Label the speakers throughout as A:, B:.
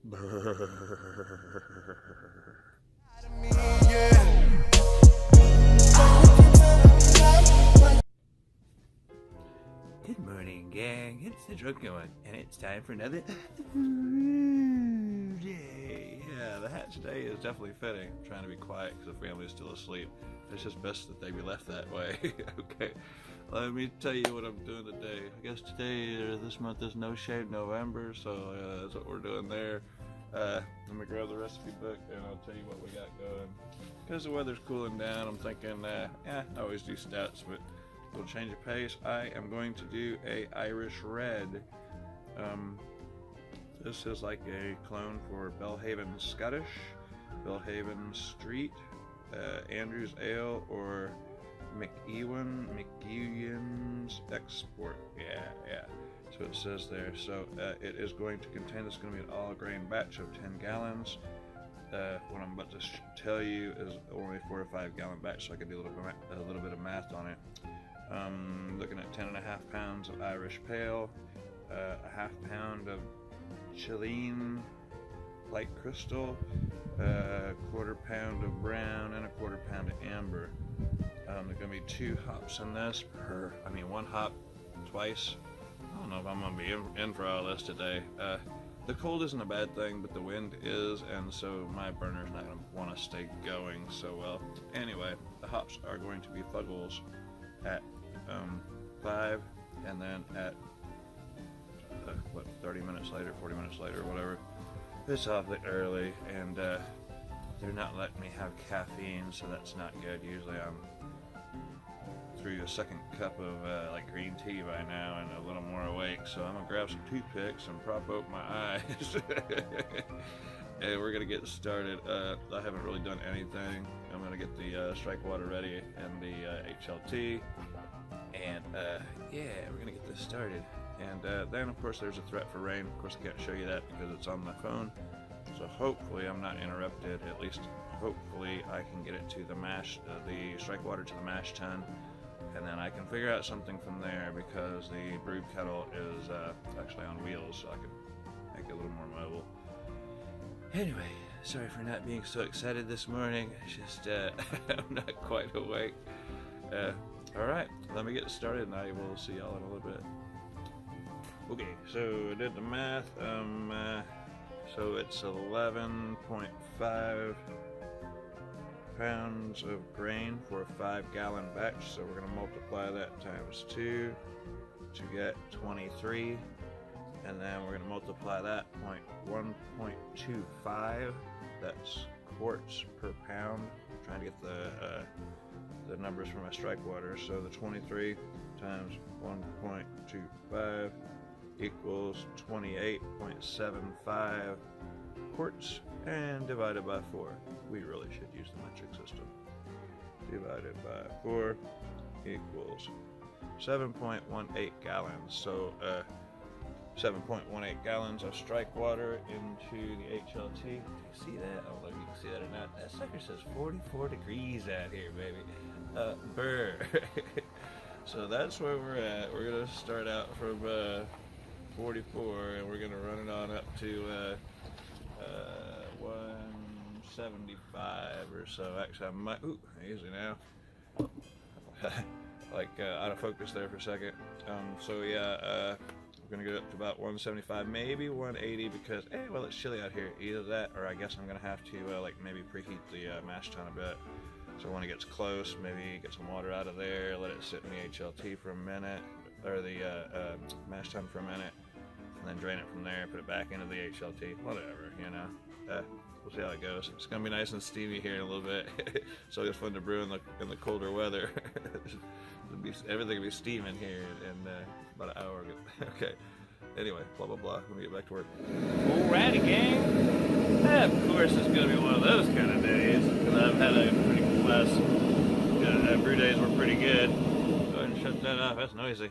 A: Good morning, gang. It's the Drunkinone, and it's time for another BREWDAY. Yeah, the hat today is definitely fitting. I'm trying to be quiet because the family is still asleep. It's just best that they be left that way. Okay, let me tell you what I'm doing today. I guess today, this month is No Shave November, so that's what we're doing there. Let me grab the recipe book and I'll tell you what we got going. Because the weather's cooling down, I'm thinking, I always do stats, but we'll change of pace. I am going to do a Irish Red. This is like a clone for Belhaven Scottish, Belhaven Street, Andrews Ale, or McEwan's Export. Yeah. So it says there. So it is going to contain, this is going to be an all grain batch of 10 gallons. What I'm about to tell you is only a 4 to 5 gallon batch, so I can do a little bit of math on it. Looking at 10.5 pounds of Irish Pale, a half pound of Chilean Light Crystal, a quarter pound of brown, and a quarter pound of amber. There's going to be 2 hops in this one hop twice. I don't know if I'm going to be in for all this today. The cold isn't a bad thing, but the wind is, and so my burner's not going to want to stay going so well. Anyway, the hops are going to be Fuggles at 5, and then at 30 minutes later, 40 minutes later, whatever. It's awfully early, and they're not letting me have caffeine, so that's not good. Usually I'm through a second cup of green tea by now and a little more awake, so I'm gonna grab some toothpicks and prop open my eyes. And we're gonna get started. I haven't really done anything. I'm gonna get the strike water ready and the HLT, and we're gonna get this started. And then of course there's a threat for rain. Of course I can't show you that because it's on my phone, so hopefully I'm not interrupted. At least hopefully I can get it to the the strike water to the mash tun, and then I can figure out something from there, because the brew kettle is actually on wheels, so I can make it a little more mobile. Anyway, sorry for not being so excited this morning. It's just I'm not quite awake. Alright, let me get started and I will see y'all in a little bit. Okay, so I did the math. So it's 11.5 pounds of grain for a 5-gallon batch. So we're going to multiply that times 2 to get 23. And then we're going to multiply that 1.25. That's quarts per pound. I'm trying to get the numbers for my strike water. So the 23 times 1.25 equals 28.75 quarts, and divided by 4. We really should use the metric system. Divided by 4 equals 7.18 gallons. So 7.18 gallons of strike water into the HLT. Do you see that? I don't know if you can see that or not. That sucker says 44 degrees out here, baby. Brr. So that's where we're at. We're going to start out from 44, and we're going to run it on up to 175 or so. Actually, I might, easy now. Out of focus there for a second. We're going to get up to about 175, maybe 180, because, it's chilly out here. Either that, or I guess I'm going to have to, maybe preheat the mash tun a bit. So when it gets close, maybe get some water out of there, let it sit in the HLT for a minute, or the mash tun for a minute, and then drain it from there, put it back into the HLT, whatever, we'll see how it goes. It's gonna be nice and steamy here in a little bit, so it's fun to brew in the colder weather. Everything will be steaming here in about an hour. Okay. Anyway, blah blah blah. Let me get back to work. Alrighty, gang. Of course, it's gonna be one of those kind of days, because I've had a pretty cool last brew days were pretty good. Go ahead and shut that off. That's noisy.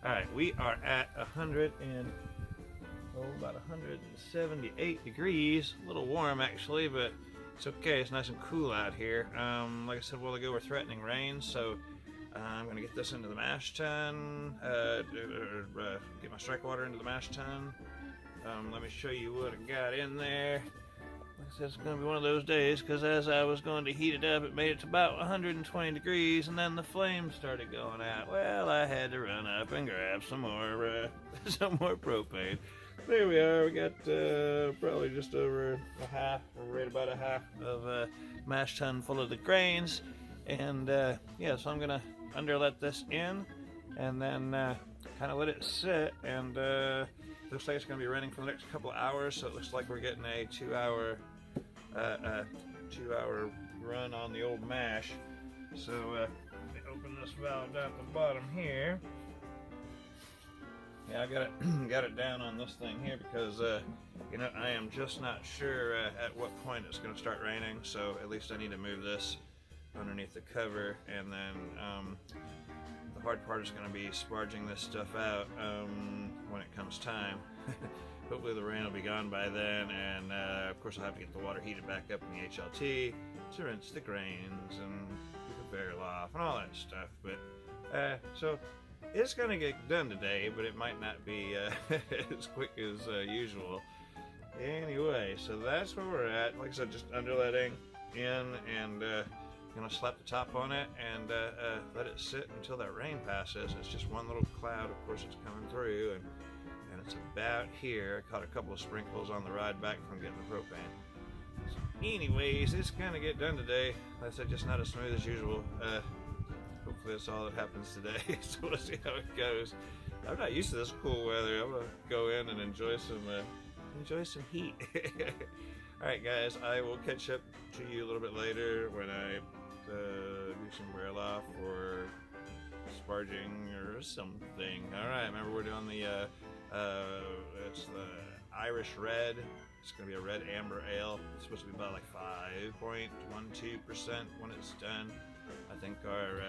A: All right, we are at about 178 degrees. A little warm actually, but it's okay. It's nice and cool out here. Like I said a while ago, we're threatening rain, so I'm gonna get this into the mash tun. Get my strike water into the mash tun, Let me show you what I got in there. Like I said, it's going to be one of those days, because as I was going to heat it up, it made it to about 120 degrees, and then the flames started going out. Well, I had to run up and grab some more propane. There we are. We got probably just over a half, or right about a half of a mash tun full of the grains. And yeah, so I'm going to underlet this in, and then kind of let it sit, and looks like it's going to be running for the next couple of hours, so it looks like we're getting a 2-hour run on the old mash. So let me open this valve down at the bottom here. Yeah, I got it down on this thing here because you know, I am just not sure at what point it's going to start raining, so at least I need to move this underneath the cover, and then the hard part is going to be sparging this stuff out when it comes time. Hopefully the rain will be gone by then, and of course I'll have to get the water heated back up in the HLT to rinse the grains and keep the barrel off and all that stuff. But so it's going to get done today, but it might not be as quick as usual. Anyway, so that's where we're at. Like I said, just underletting in, and gonna slap the top on it and let it sit until that rain passes. It's just one little cloud, of course, it's coming through, and it's about here. I caught a couple of sprinkles on the ride back from getting the propane. So anyways, it's gonna get done today. Like I said, just not as smooth as usual. Hopefully that's all that happens today. So we'll see how it goes. I'm not used to this cool weather. I'm gonna go in and enjoy some heat. Alright guys, I will catch up to you a little bit later when I do some barrel off or sparging or something. Alright, remember we're doing the it's the Irish Red. It's going to be a red amber ale. It's supposed to be about like 5.12% when it's done. I think our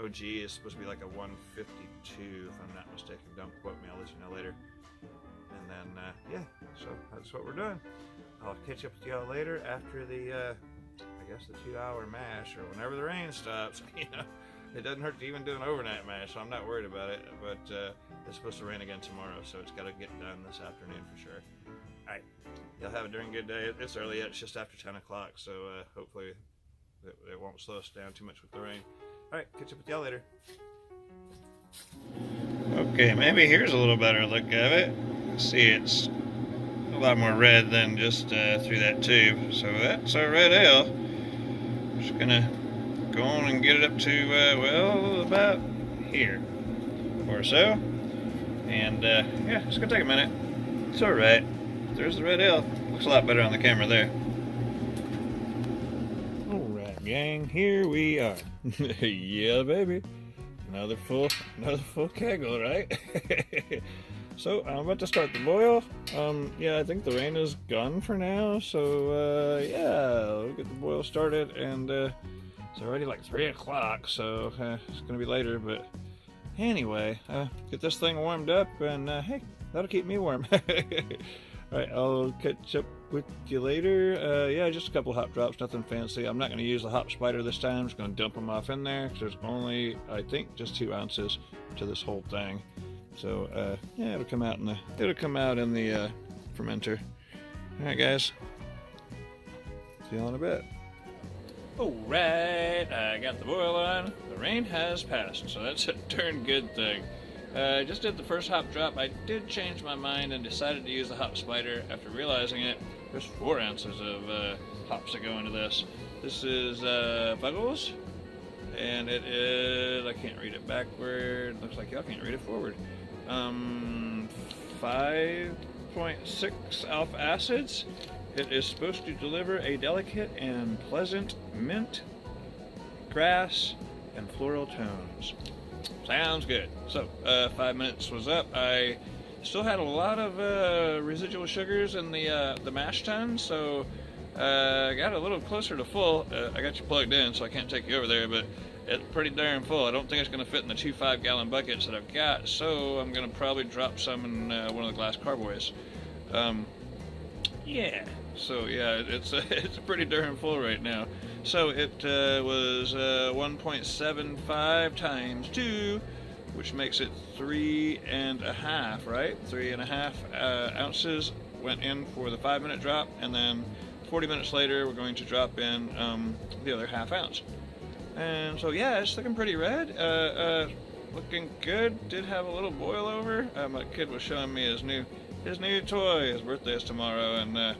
A: OG is supposed to be like a 152 if I'm not mistaken. Don't quote me, I'll let you know later. And then yeah, so that's what we're doing. I'll catch up with y'all later after the I guess the 2-hour mash, or whenever the rain stops. You know, it doesn't hurt to even do an overnight mash, so I'm not worried about it. But it's supposed to rain again tomorrow, so it's got to get done this afternoon for sure. All right, y'all have a darn good day. It's early yet; it's just after 10 o'clock, so hopefully it won't slow us down too much with the rain. All right, catch up with y'all later. Okay, maybe here's a little better look of it. See, it's a lot more red than just through that tube. So that's our red ale. Just gonna go on and get it up to well, about here or so. And yeah, it's gonna take a minute. It's all right. There's the red ale. Looks a lot better on the camera there. All right, gang, here we are. Yeah, baby. Another full kegel, right? So I'm about to start the boil. Yeah, I think the rain is gone for now. So yeah, we'll get the boil started, and it's already like 3 o'clock, so it's gonna be later. But anyway, get this thing warmed up, and hey, that'll keep me warm. All right, I'll catch up with you later. Yeah, just a couple hop drops, nothing fancy. I'm not going to use the hop spider this time. I'm just going to dump them off in there, because there's only, I think, just 2 ounces to this whole thing. So yeah, it'll come out in the fermenter. All right, guys. See you all in a bit. All right, I got the boil on. The rain has passed, so that's a darn good thing. Just did the first hop drop. I did change my mind and decided to use the hop spider after realizing it. There's 4 ounces of hops that go into this. This is Buggles, and it is, I can't read it backward. Looks like y'all can't read it forward. 5.6 alpha acids. It is supposed to deliver a delicate and pleasant mint, grass, and floral tones. Sounds good. So 5 minutes was up. I still had a lot of residual sugars in the mash tun, so I got a little closer to full. I got you plugged in, so I can't take you over there, but it's pretty darn full. I don't think it's going to fit in the 2 5-gallon buckets that I've got, so I'm going to probably drop some in one of the glass carboys. Yeah. So yeah, it's pretty darn full right now. So it was 1.75 times 2, which makes it 3.5, right? 3.5 ounces went in for the 5-minute drop, and then 40 minutes later we're going to drop in the other ½ ounce. And so yeah, it's looking pretty red, looking good. Did have a little boil over. My kid was showing me his new toy. His birthday is tomorrow, and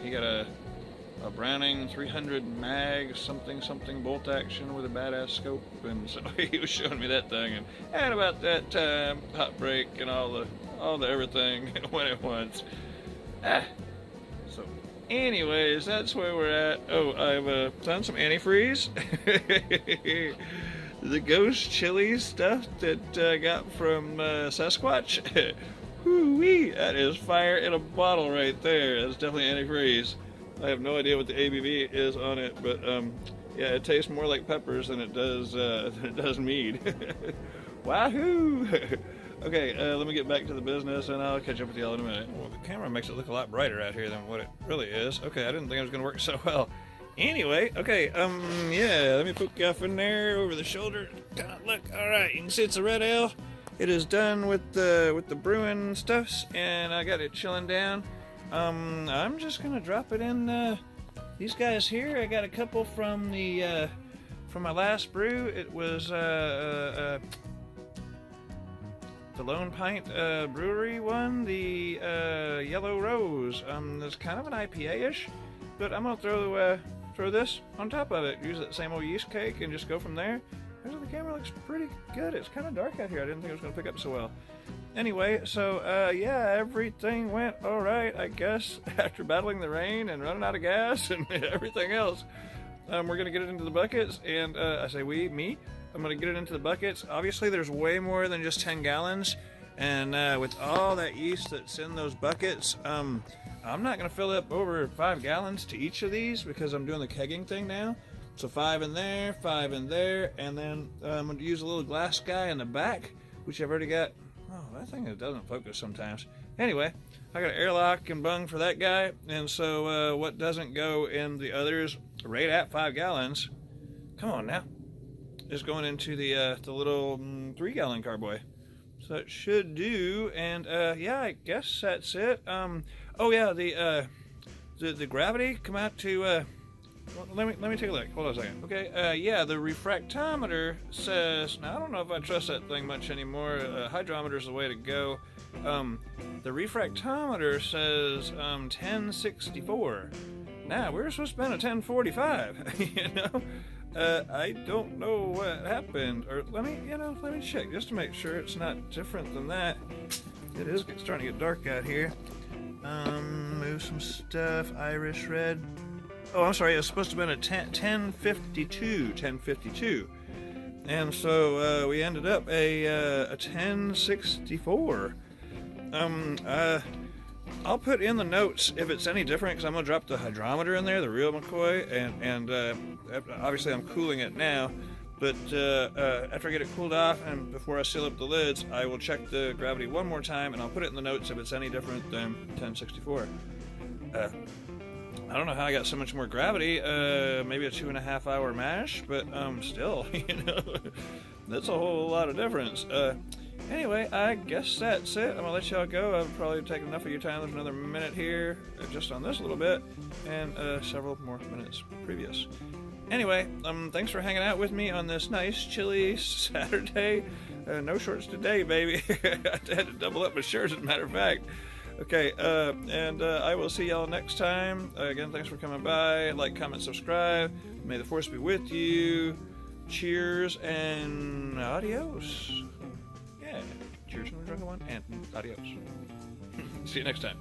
A: he got a Browning 300 mag something bolt action with a badass scope, and so he was showing me that thing, and about that time, hot break and all the everything went at once. So anyways, that's where we're at. Oh, I've done some antifreeze. The ghost chili stuff that I got from Sasquatch. Whoo-wee, that is fire in a bottle right there. That's definitely antifreeze. I have no idea what the ABV is on it, but yeah, it tastes more like peppers than it does mead. Wahoo! Okay, let me get back to the business, and I'll catch up with y'all in a minute. Well, the camera makes it look a lot brighter out here than what it really is. Okay, I didn't think it was going to work so well. Anyway, okay, yeah, let me poke you off in there over the shoulder. Look, all right, you can see it's a red ale. It is done with the brewing stuffs, and I got it chilling down. I'm just gonna drop it in these guys here. I got a couple from my last brew. It was the Lone Pint Brewery one, the Yellow Rose. It's kind of an IPA-ish, but I'm gonna throw this on top of it. Use that same old yeast cake and just go from there. Actually, the camera looks pretty good. It's kind of dark out here. I didn't think it was gonna pick up so well. Anyway, so yeah, everything went all right, I guess, after battling the rain and running out of gas and everything else. We're gonna get it into the buckets, and I say me. I'm gonna get it into the buckets. Obviously, there's way more than just 10 gallons, and with all that yeast that's in those buckets, I'm not gonna fill up over 5 gallons to each of these because I'm doing the kegging thing now. So 5 in there, 5 in there, and then I'm gonna use a little glass guy in the back, which I've already got. Oh, that thing doesn't focus sometimes. Anyway, I got an airlock and bung for that guy, and so what doesn't go in the others right at 5 gallons, come on now, is going into the little 3-gallon carboy. So it should do, and yeah, I guess that's it. Oh yeah, the gravity come out to. Well, let me take a look. Hold on a second. Okay, yeah, the refractometer says, now I don't know if I trust that thing much anymore. Hydrometer's the way to go. The refractometer says 1064. Now, we're supposed to be on a 1045, you know? I don't know what happened. Or let me check just to make sure it's not different than that. It is starting to get dark out here. Move some stuff. Irish red. Oh, I'm sorry, it was supposed to have been a 1052, and so we ended up a 1064. I'll put in the notes if it's any different, because I'm going to drop the hydrometer in there, the real McCoy, and obviously I'm cooling it now, but after I get it cooled off and before I seal up the lids, I will check the gravity one more time, and I'll put it in the notes if it's any different than 1064. I don't know how I got so much more gravity, maybe a 2.5 hour mash, but still, you know, that's a whole lot of difference. Anyway, I guess that's it. I'm gonna let y'all go. I've probably taken enough of your time. There's another minute here, just on this little bit, and several more minutes previous. Anyway, thanks for hanging out with me on this nice, chilly Saturday. No shorts today, baby. I had to double up my shirts, as a matter of fact. Okay, and I will see y'all next time. Again, thanks for coming by. Like, comment, subscribe. May the force be with you. Cheers and adios. Yeah, cheers from the Drunkinone and adios. See you next time.